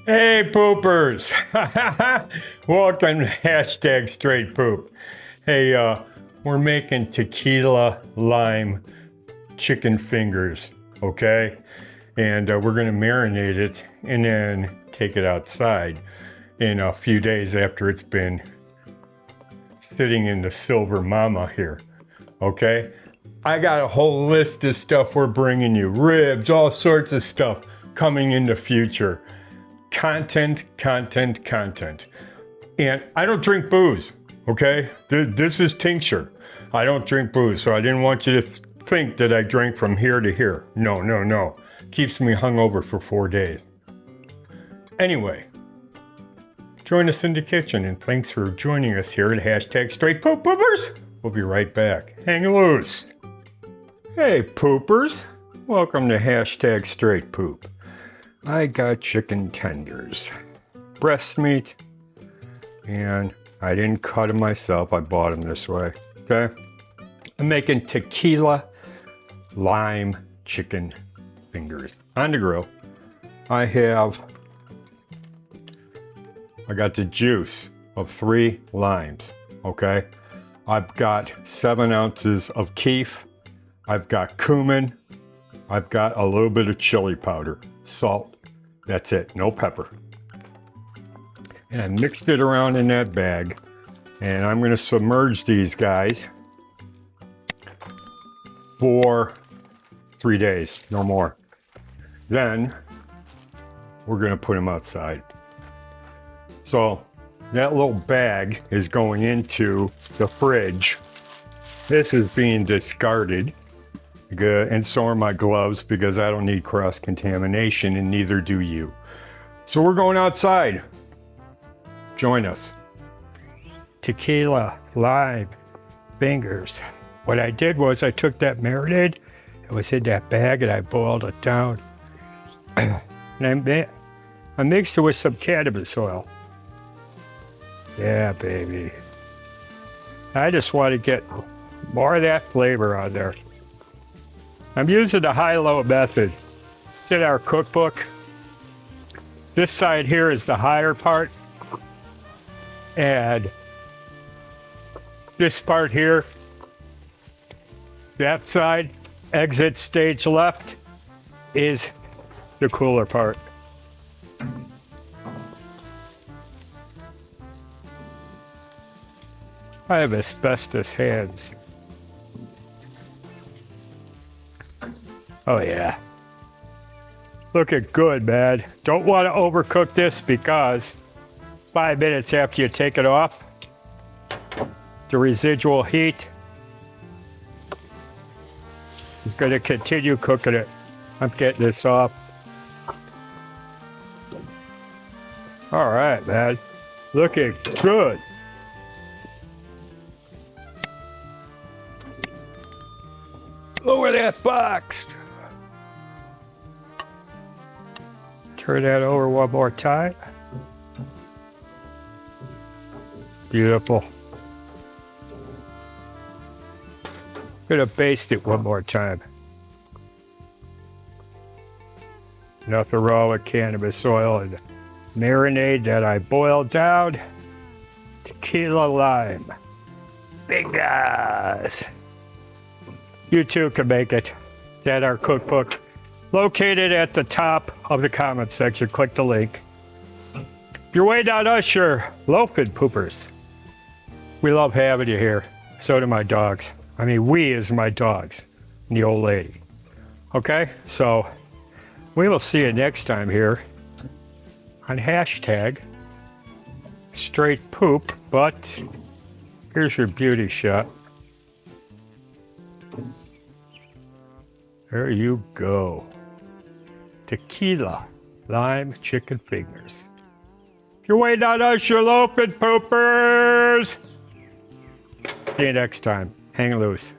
Hey poopers! Welcome to hashtag straight poop. Hey, we're making tequila lime chicken fingers, okay? And we're gonna marinate it and then take it outside in a few days after it's been sitting in the silver mama here, okay? I got a whole list of stuff we're bringing you, ribs, all sorts of stuff coming in the future. Content. And I don't drink booze, okay? This is tincture. I don't drink booze, so I didn't want you to think that I drank from here to here. No. Keeps me hungover for 4 days. Anyway, join us in the kitchen, and thanks for joining us here at hashtag straight poop poopers. We'll be right back. Hang loose. Hey poopers, welcome to hashtag straight poop. I got chicken tenders, breast meat, and I didn't cut them myself. I bought them this way, okay? I'm making tequila lime chicken fingers on the grill. I got the juice of 3 limes, okay? I've got 7 ounces of keef. I've got cumin. I've got a little bit of chili powder, salt. That's it, no pepper. And I mixed it around in that bag, and I'm gonna submerge these guys for 3 days, no more. Then we're gonna put them outside. So that little bag is going into the fridge. This is being discarded. And so are my gloves, because I don't need cross-contamination, and neither do you. So we're going outside. Join us. Tequila lime fingers. What I did was I took that marinade, it was in that bag, and I boiled it down. And I mixed it with some cannabis oil. Yeah, baby. I just want to get more of that flavor on there. I'm using the high-low method. It's in our cookbook. This side here is the higher part. And this part here, that side, exit stage left, is the cooler part. I have asbestos hands. Oh yeah. Looking good, man. Don't want to overcook this, because 5 minutes after you take it off, the residual heat is going to continue cooking it. I'm getting this off. All right, man. Looking good. Lower that box. Turn that over one more time. Beautiful. Gonna baste it one more time. Nothing wrong with cannabis oil and marinade that I boiled down. Tequila lime. Big guys. You too can make it. It's at our cookbook, located at the top of the comment section. Click the link. If you're waiting on us, you're loafing poopers. We love having you here. So do my dogs. I mean, we is my dogs and the old lady. Okay, so we will see you next time here on hashtag straight poop. But here's your beauty shot. There you go. Tequila lime chicken fingers. If you're waiting on us, you're loafing poopers. See you next time. Hang loose.